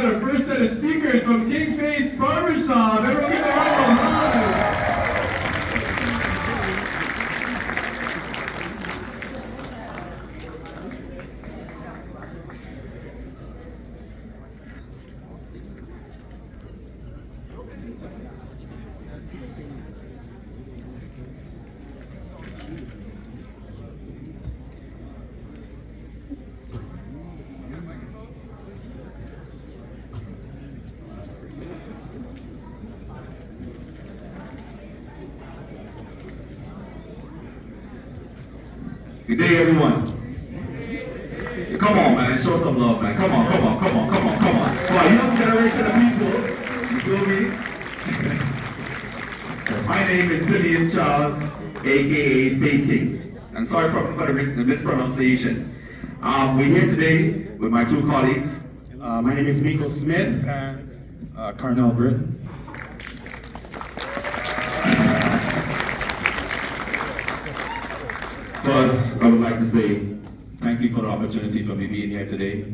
our first set of speakers from King Faith's Barbershop. Everyone give a round of applause. Good day, everyone. Come on, man. Show some love, man. Come on. For a young generation of people, you feel me? My name is Simeon Charles, aka Bakings. And sorry for the mispronunciation. We're here today with my two colleagues. My name is Miko Smith and Carnell Britton. First, I would like to say thank you for the opportunity for me being here today.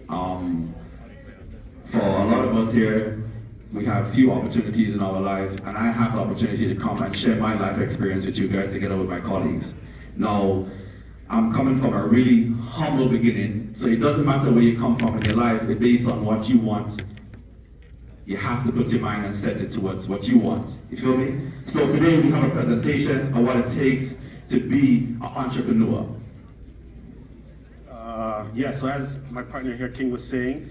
For a lot of us here, we have few opportunities in our life, and I have the opportunity to come and share my life experience with you guys together with my colleagues. Now, I'm coming from a really humble beginning, so it doesn't matter where you come from in your life, it's based on what you want. You have to put your mind and set it towards what you want. You feel me? So today we have a presentation of what it takes to be an entrepreneur. So as my partner here, King, was saying,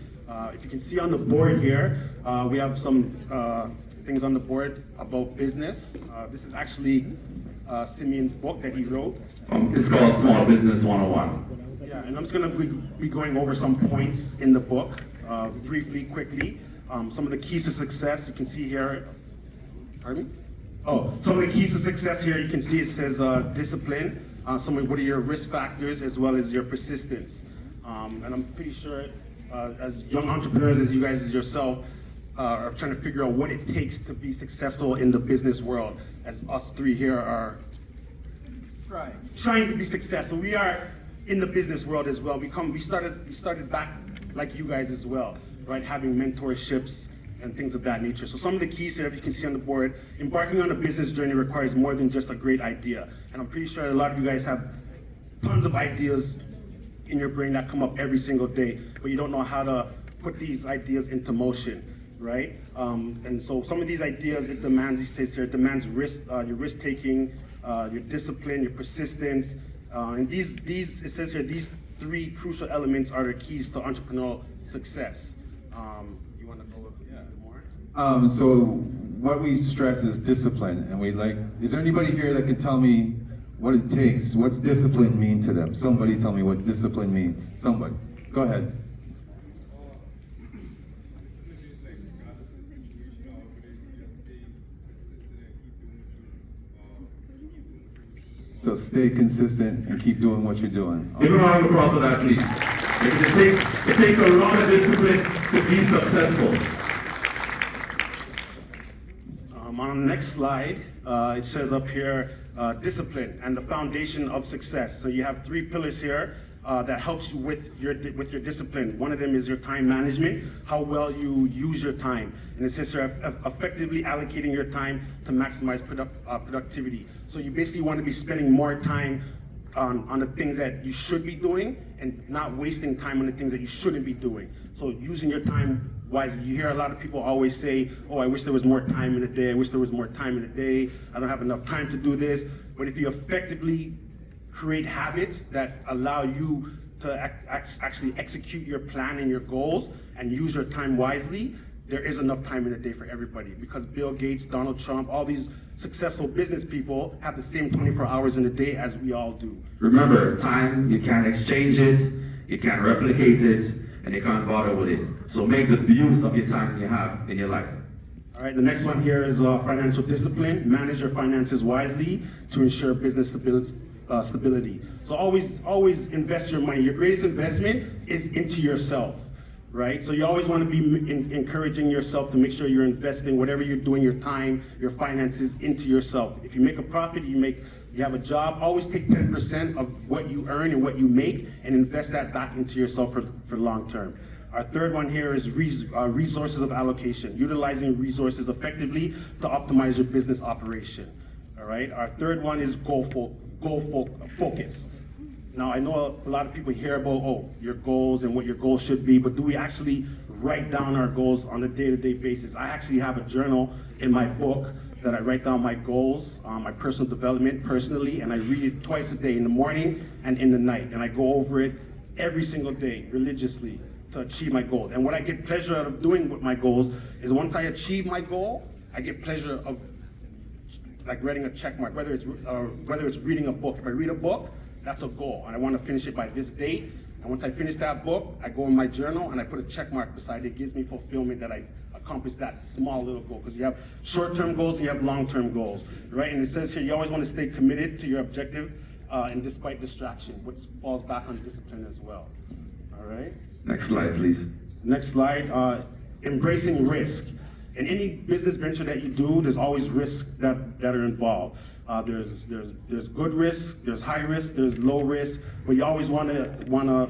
if you can see on the board here, we have some things on the board about business. This is actually Simeon's book that he wrote. It's called Small Business 101. Yeah, and I'm just going to be going over some points in the book, briefly, quickly. Some of the keys to success, you can see here. Pardon me? Some of the keys to success here, you can see it says discipline, what are your risk factors, as well as your persistence. And I'm pretty sure as young entrepreneurs, as you guys as yourself, are trying to figure out what it takes to be successful in the business world, as us three here are trying to be successful. We are in the business world as well. We started back like you guys as well, right? Having mentorships and things of that nature. So some of the keys here, if you can see on the board, embarking on a business journey requires more than just a great idea. And I'm pretty sure a lot of you guys have tons of ideas in your brain that come up every single day, but you don't know how to put these ideas into motion, right? And so some of these ideas, it demands, he says here, it demands risk, your risk taking, your discipline, your persistence. And these, it says here, these three crucial elements are the keys to entrepreneurial success. You want to go a bit more? So what we stress is discipline, and is there anybody here that can tell me what it takes? What's discipline mean to them? Somebody tell me what discipline means. Somebody, go ahead. So stay consistent and keep doing what you're doing. Give a round of applause for that, please. It takes a lot of discipline to be successful. On the next slide, it says up here, discipline and the foundation of success. So you have three pillars here that helps you with your discipline. One of them is your time management, how well you use your time. And it says here, effectively allocating your time to maximize productivity. So you basically want to be spending more time on the things that you should be doing and not wasting time on the things that you shouldn't be doing. So using your time wisely. You hear a lot of people always say, oh, I wish there was more time in the day. I wish there was more time in the day. I don't have enough time to do this. But if you effectively create habits that allow you to actually execute your plan and your goals and use your time wisely, there is enough time in the day for everybody, because Bill Gates, Donald Trump, all these successful business people have the same 24 hours in a day as we all do. Remember, time, you can't exchange it, you can't replicate it, and you can't bother with it. So make the use of your time you have in your life. All right, the next one here is financial discipline. Manage your finances wisely to ensure business stability. So always invest your money. Your greatest investment is into yourself, right? So you always want to be encouraging yourself to make sure you're investing whatever you're doing, your time, your finances, into yourself. If you make a profit, you have a job, always take 10% of what you earn and what you make and invest that back into yourself for long term. Our third one here is resources of allocation, utilizing resources effectively to optimize your business operation. All right. Our third one is focus. Now, I know a lot of people hear about, your goals and what your goals should be, but do we actually write down our goals on a day-to-day basis? I actually have a journal in my book that I write down my goals, my personal development personally, and I read it twice a day, in the morning and in the night. And I go over it every single day religiously to achieve my goal. And what I get pleasure out of doing with my goals is once I achieve my goal, I get pleasure of like writing a check mark, whether it's reading a book. If I read a book, that's a goal, and I want to finish it by this date. And once I finish that book, I go in my journal and I put a check mark beside it. It gives me fulfillment that I accomplished that small little goal. Because you have short-term goals and you have long-term goals, right? And it says here you always want to stay committed to your objective, and despite distraction, which falls back on discipline as well. All right. Next slide, please. Next slide. Embracing risk. In any business venture that you do, there's always risks that are involved. There's good risk, there's high risk, there's low risk, but you always want to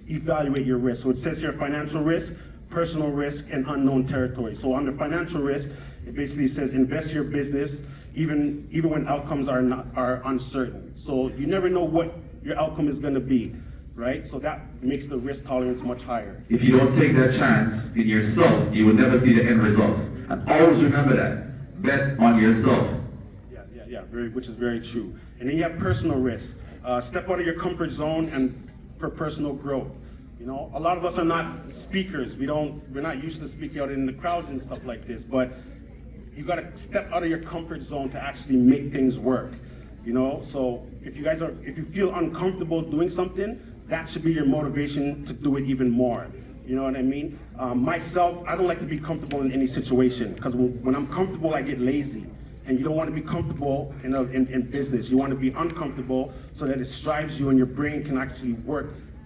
evaluate your risk. So it says here financial risk, personal risk, and unknown territory. So under financial risk, it basically says invest your business even when outcomes are uncertain. So you never know what your outcome is going to be, right? So that makes the risk tolerance much higher. If you don't take that chance in yourself, you will never see the end results. And always remember that. Bet on yourself. Yeah, which is very true. And then you have personal risk. Step out of your comfort zone and for personal growth. You know, a lot of us are not speakers. We're not used to speaking out in the crowds and stuff like this, but you got to step out of your comfort zone to actually make things work. You know, so if you feel uncomfortable doing something, that should be your motivation to do it even more. You know what I mean? Myself, I don't like to be comfortable in any situation, because when I'm comfortable, I get lazy. And you don't want to be comfortable in business. You want to be uncomfortable so that it strives you and your brain can actually work